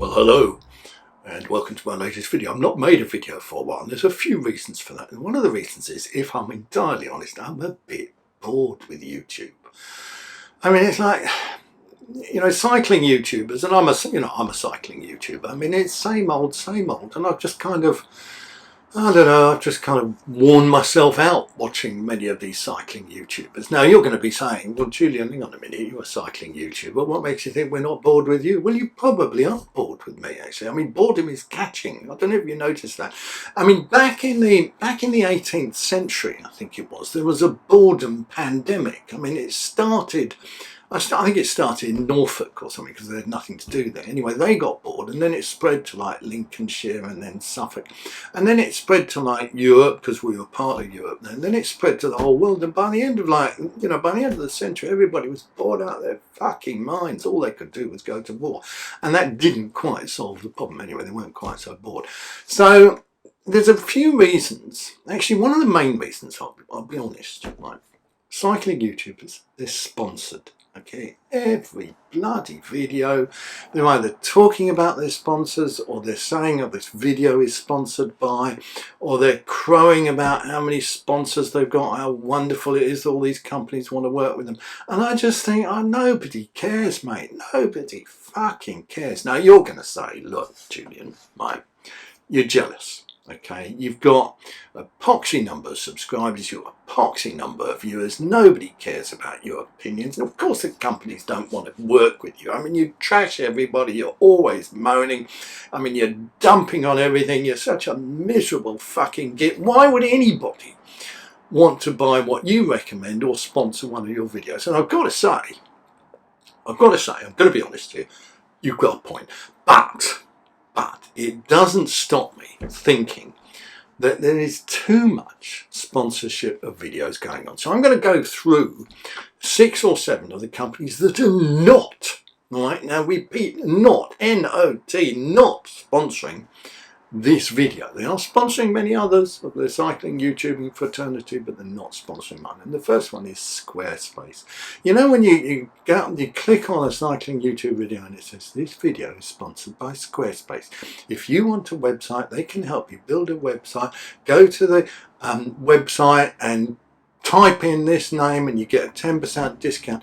Well, hello and welcome to my latest video. I've not made a video for a while and there's a few reasons for that. And one of the reasons is, if I'm entirely honest, I'm a bit bored with YouTube. I mean, it's like, cycling YouTubers, and I'm a cycling YouTuber. I mean, it's same old, and I've just kind of, I've just kind of worn myself out watching many of these cycling YouTubers. Now, you're going to be saying, well, Julian, hang on a minute, you're a cycling YouTuber. What makes you think we're not bored with you? Well, you probably are bored with me, actually. I mean, boredom is catching. I don't know if you noticed that. I mean, back in the 18th century, I think it was, there was a boredom pandemic. I mean, it started... I think it started in Norfolk or something because they had nothing to do there. Anyway, they got bored and then it spread to like Lincolnshire and then Suffolk. And then it spread to like Europe because we were part of Europe. And then it spread to the whole world. And by the end of by the end of the century, everybody was bored out of their fucking minds. All they could do was go to war. And that didn't quite solve the problem anyway. They weren't quite so bored. So there's a few reasons. Actually, one of the main reasons, I'll be honest, right? Cycling YouTubers, they're sponsored. Okay, every bloody video, they're either talking about their sponsors or they're saying, oh, this video is sponsored by, or they're crowing about how many sponsors they've got, how wonderful it is all these companies want to work with them. And I just think, oh, nobody cares, mate. Nobody fucking cares. Now, you're going to say, look, Julian, mate, you're jealous. Okay, you've got a poxy number of subscribers, you've got a poxy number of viewers, nobody cares about your opinions, and of course the companies don't want to work with you. I mean, you trash everybody, you're always moaning, I mean, you're dumping on everything, you're such a miserable fucking git. Why would anybody want to buy what you recommend or sponsor one of your videos? And I've got to say, I'm going to be honest here, you've got a point, but it doesn't stop me thinking that there is too much sponsorship of videos going on. So I'm going to go through 6 or 7 of the companies that are not, right? Now repeat, not, N-O-T, not sponsoring this video. They are sponsoring many others of the cycling YouTubing fraternity, but they're not sponsoring mine. And the first one is Squarespace. You know, when you go out and you click on a cycling YouTube video and it says this video is sponsored by Squarespace. If you want a website, they can help you build a website. Go to the website and type in this name and you get a 10% discount.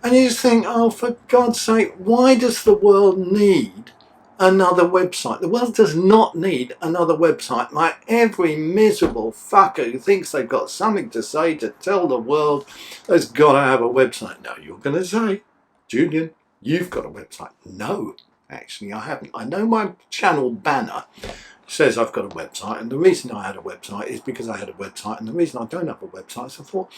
And you just think, oh, for God's sake, why does the world need another website? The world does not need another website. Like every miserable fucker who thinks they've got something to say to tell the world has got to have a website. Now you're going to say, Julian, you've got a website. No, actually I haven't. I know my channel banner says I've got a website, and the reason I had a website is because I had a website, and the reason I don't have a website is I thought,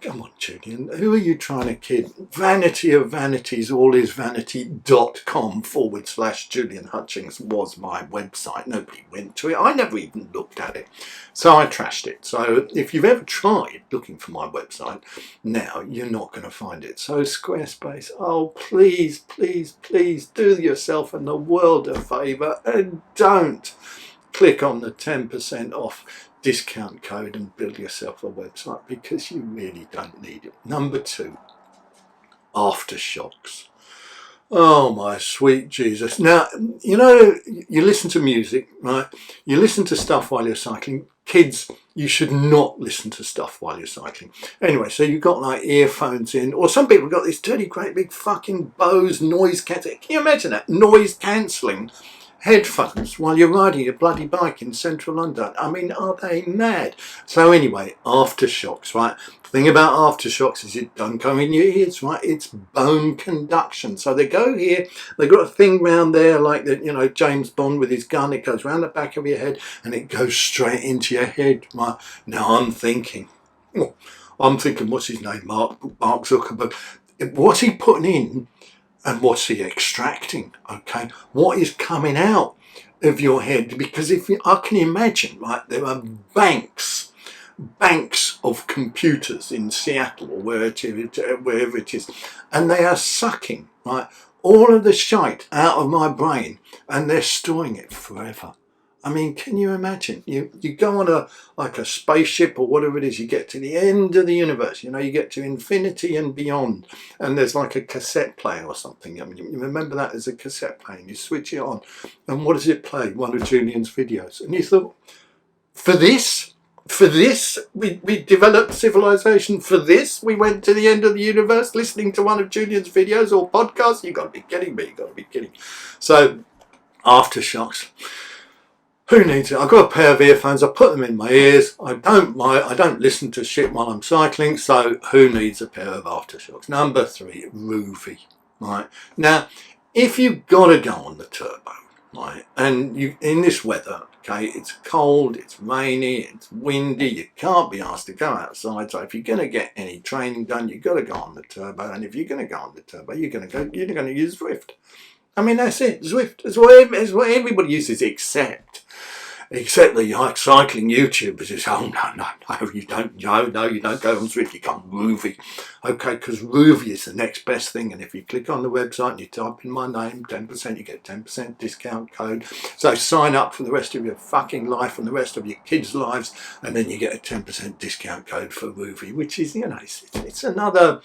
come on, Julian, who are you trying to kid? Vanity of vanities, allisvanity.com/Julian Hutchings was my website. Nobody went to it. I never even looked at it. So I trashed it. So if you've ever tried looking for my website, now you're not going to find it. So Squarespace, oh, please, please, please do yourself and the world a favour and don't click on the 10% off discount code and build yourself a website, because you really don't need it. Number 2, Aftershocks. Oh my sweet Jesus. Now, you know, you listen to music, right? You listen to stuff while you're cycling. Kids, you should not listen to stuff while you're cycling. Anyway, so you've got like earphones in, or some people got these dirty great big fucking Bose noise cancelling. Can you imagine that? Noise cancelling headphones while you're riding your bloody bike in central London. I mean, are they mad? So anyway, Aftershocks, right? The thing about Aftershocks is it don't go in your ears, right? It's bone conduction. So they go here, they've got a thing round there like that, you know, James Bond with his gun. It goes round the back of your head and it goes straight into your head, right? Now I'm thinking, what's his name? Mark Zuckerberg. What's he putting in? And what's he extracting? Okay, what is coming out of your head? Because I can imagine, right, there are banks of computers in Seattle or wherever it is, and they are sucking, right, all of the shite out of my brain, and they're storing it forever. I mean, can you imagine? You go on a spaceship or whatever it is, you get to the end of the universe, you know, you get to infinity and beyond, and there's like a cassette player or something. I mean, you remember that as a cassette player, and you switch it on, and what does it play? One of Julian's videos. And you thought, for this, we developed civilization. For this, we went to the end of the universe listening to one of Julian's videos or podcasts. You got to be kidding me. You got to be kidding. So, Aftershocks. Who needs it? I've got a pair of earphones. I put them in my ears. I don't listen to shit while I'm cycling. So, who needs a pair of Aftershocks? Number 3, Ruvy. Right now, if you've got to go on the turbo, right, and you in this weather. Okay, it's cold, it's rainy, it's windy, you can't be asked to go outside. So if you're going to get any training done, you've got to go on the turbo. And if you're going to go on the turbo, you're going to use Zwift. I mean, that's it. Zwift is what everybody uses, except the cycling YouTubers is, oh no, you don't go on Zwift, you go on Ruvy. Okay, because Ruvy is the next best thing, and if you click on the website and you type in my name, 10%, you get 10% discount code. So sign up for the rest of your fucking life and the rest of your kids' lives, and then you get a 10% discount code for Ruvy, which is, you know, it's another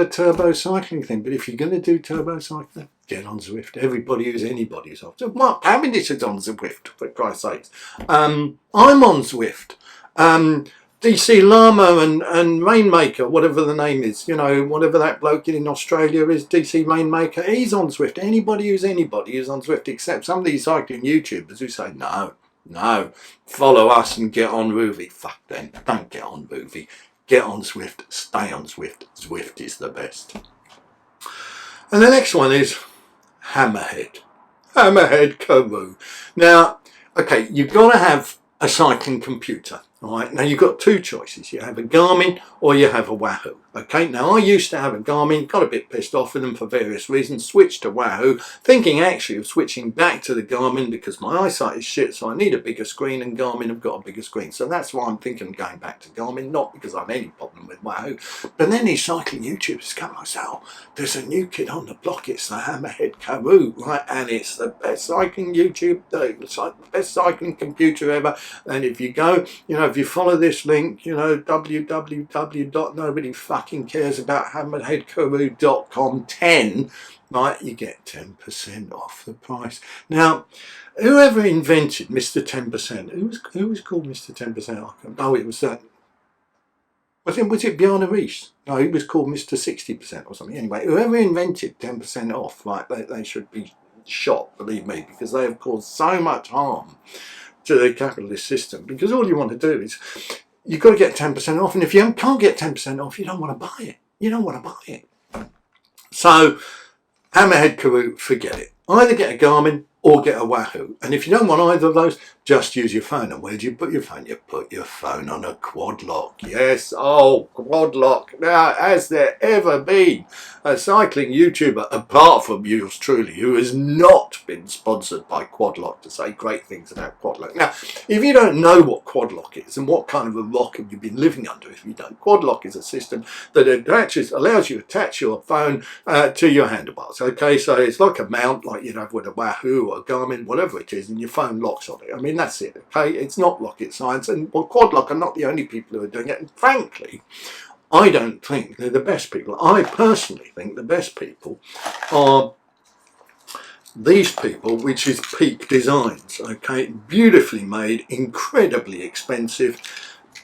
turbo cycling thing. But if you're going to do turbo cycling, get on Zwift. Everybody who's anybody is off. So Mark Cavendish is on Zwift, for Christ's sakes. I'm on Zwift. DC Lama and Rainmaker, whatever the name is, you know, whatever that bloke in Australia is, DC Rainmaker, he's on Zwift. Anybody who's anybody is on Zwift, except some of these cycling YouTubers who say, no, follow us and get on Ruvy. Fuck them, don't get on Ruvy. Get on Zwift, stay on Zwift. Zwift is the best. And the next one is Hammerhead Karoo. Now, okay, you've got to have a cycling computer. All right, now you've got two choices. You have a Garmin or you have a Wahoo. Okay, now I used to have a Garmin, got a bit pissed off with them for various reasons, switched to Wahoo, thinking actually of switching back to the Garmin because my eyesight is shit, so I need a bigger screen, and Garmin have got a bigger screen. So that's why I'm thinking of going back to Garmin, not because I have any problem with Wahoo. But then these cycling YouTubers come and say, oh, there's a new kid on the block, it's the Hammerhead Karoo, right? And it's the best cycling YouTube, the best cycling computer ever. And if you go, you know, if you follow this link, you know, www.nobody fucking cares about hammerheadkaroo.com 10, right, you get 10% off the price. Now, whoever invented Mr. 10%, who was called Mr. 10%? Oh, it was that. Was it Bjarne Riis? No, he was called Mr. 60% or something. Anyway, whoever invented 10% off, right, they should be shot, believe me, because they have caused so much harm to the capitalist system. Because all you want to do is, you've got to get 10% off, and if you can't get 10% off, you don't want to buy it. You don't want to buy it. So, Hammerhead Karoo, forget it. Either get a Garmin or get a Wahoo. And if you don't want either of those, just use your phone. And where do you put your phone? You put your phone on a Quadlock. Yes, oh, Quadlock. Now, has there ever been a cycling YouTuber, apart from yours truly, who has not been sponsored by Quadlock to say great things about Quadlock? Now, if you don't know what Quadlock is and what kind of a rock have you been living under if you don't, Quadlock is a system that allows you to attach your phone to your handlebars. Okay, so it's like a mount, like you'd have with a Wahoo or a Garmin, whatever it is, and your phone locks on it. I mean, that's it, okay? It's not rocket science, and well, Quadlock are not the only people who are doing it, and frankly, I don't think they're the best people. I personally think the best people are these people, which is Peak Designs, okay? Beautifully made, incredibly expensive,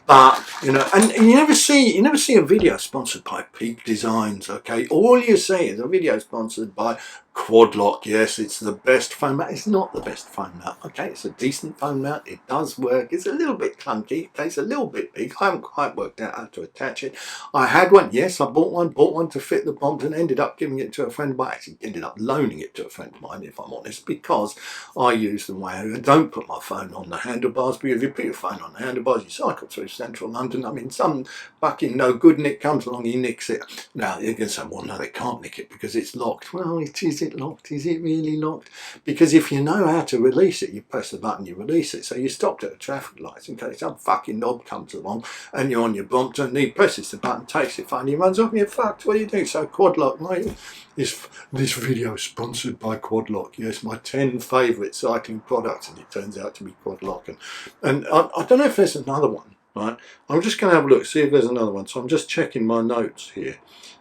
but, you know, and you never see a video sponsored by Peak Designs, okay? All you see is a video sponsored by Quadlock. Yes, it's the best phone mount. It's not the best phone mount, okay? It's a decent phone mount. It does work. It's a little bit clunky. Okay? It's a little bit big. I haven't quite worked out how to attach it. I had one. Yes, I bought one to fit the bombs and ended up giving it to a friend of mine. Actually, ended up loaning it to a friend of mine, if I'm honest, because I use the Wahoo and don't put my phone on the handlebars. Because if you put your phone on the handlebars, you cycle through central London. I mean, some fucking no good nick comes along, he nicks it. Now, you're going to say, well, no, they can't nick it because it's locked. Well, it is it locked? Is it really locked? Because if you know how to release it, you press the button, you release it. So you stopped at a traffic light in case some fucking knob comes along and you're on your bump and he presses the button, takes it, phone, he runs off and you're fucked. What do you do? So Quadlock, mate. This video is sponsored by Quadlock. Yes, my 10 favourite cycling products, and it turns out to be Quadlock. And I don't know if there's another one. Right, I'm just going to have a look, see if there's another one. So I'm just checking my notes here.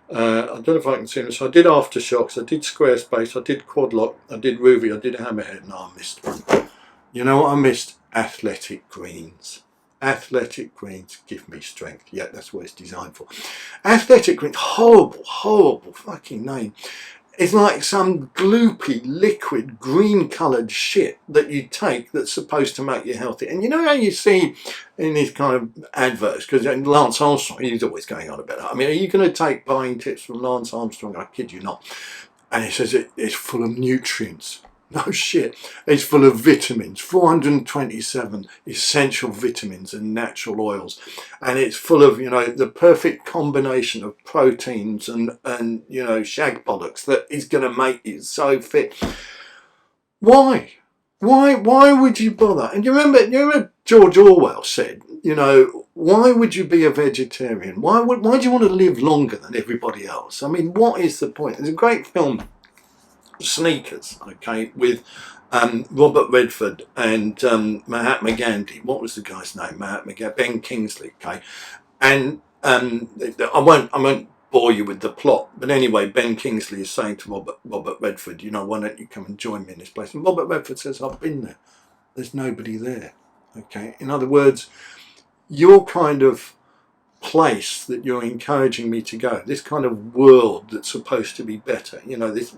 I don't know if I can see them. So I did Aftershocks, I did Squarespace, I did Quadlock, I did Ruvy, I did Hammerhead. No, I missed one. You know what I missed? Athletic Greens. Athletic Greens give me strength. Yeah, that's what it's designed for. Athletic Greens, horrible fucking name. It's like some gloopy, liquid, green-coloured shit that you take that's supposed to make you healthy. And you know how you see in these kind of adverts, because Lance Armstrong, he's always going on about it. I mean, are you going to take buying tips from Lance Armstrong? I kid you not. And he says it's full of nutrients. No shit. It's full of vitamins, 427 essential vitamins and natural oils. And it's full of, you know, the perfect combination of proteins and you know, shag bollocks that is going to make you so fit. Why? Why would you bother? And you remember George Orwell said, you know, why would you be a vegetarian? Why do you want to live longer than everybody else? I mean, what is the point? There's a great film, Sneakers, okay, with Robert Redford and Mahatma Gandhi. What was the guy's name? Mahatma Gandhi, Ben Kingsley, okay. And I won't bore you with the plot, but anyway, Ben Kingsley is saying to Robert Redford, you know, why don't you come and join me in this place? And Robert Redford says, I've been there. There's nobody there, okay. In other words, your kind of place that you're encouraging me to go, this kind of world that's supposed to be better, you know, this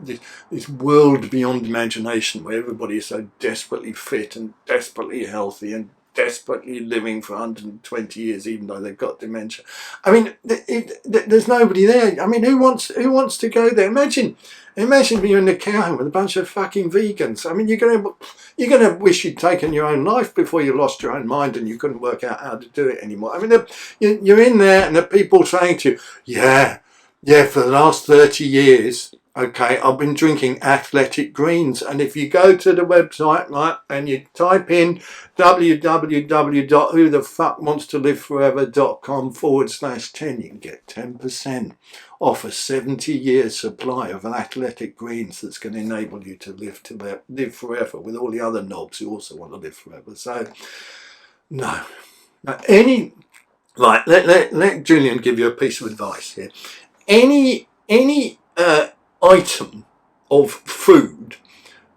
world beyond imagination where everybody is so desperately fit and desperately healthy and desperately living for 120 years even though they've got dementia. I mean, there's nobody there. I mean, who wants to go there? Imagine you're in the care home with a bunch of fucking vegans. I mean, you're gonna wish you'd taken your own life before you lost your own mind and you couldn't work out how to do it anymore. I mean, you're in there and the people saying to you, yeah, for the last 30 years, okay, I've been drinking Athletic Greens. And if you go to the website, right, and you type in www.whothefuckwantstoliveforever.com/10, you can get 10% off a 70-year supply of Athletic Greens that's going to enable you to live forever with all the other knobs who also want to live forever. So, no. Now, let Julian give you a piece of advice here. Any item of food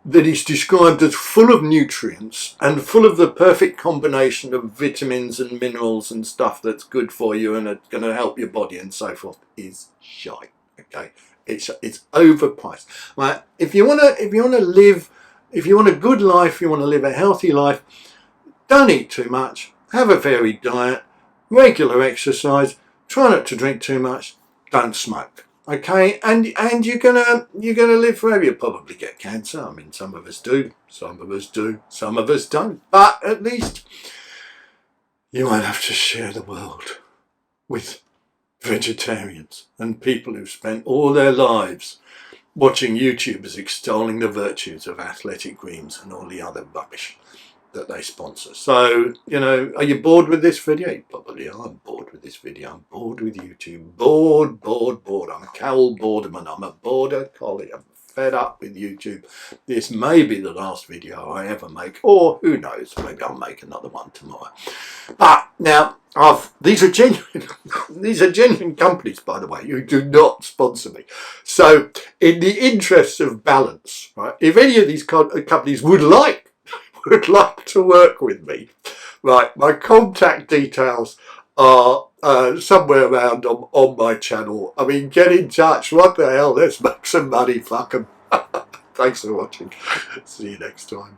that is described as full of nutrients and full of the perfect combination of vitamins and minerals and stuff that's good for you and it's going to help your body and so forth is shite. Okay, it's overpriced. Right? If you want a good life, you want to live a healthy life, don't eat too much, have a varied diet, regular exercise, try not to drink too much, don't smoke. Okay, and you're gonna live forever. You'll probably get cancer. I mean, some of us do, some of us don't. But at least you won't have to share the world with vegetarians and people who've spent all their lives watching YouTubers extolling the virtues of Athletic Greens and all the other rubbish that they sponsor. So, you know, are you bored with this video? You probably are. I'm bored with this video. I'm bored with YouTube. Bored. I'm Carol Boarderman. I'm a border collie. I'm fed up with YouTube. This may be the last video I ever make, or who knows, maybe I'll make another one tomorrow. But now, these are genuine companies, by the way, who do not sponsor me. So, in the interests of balance, right, if any of these companies would like to work with me, right, my contact details are somewhere around on my channel. I mean, get in touch. What the hell? Let's make some money. Fuck 'em. Thanks for watching. See you next time.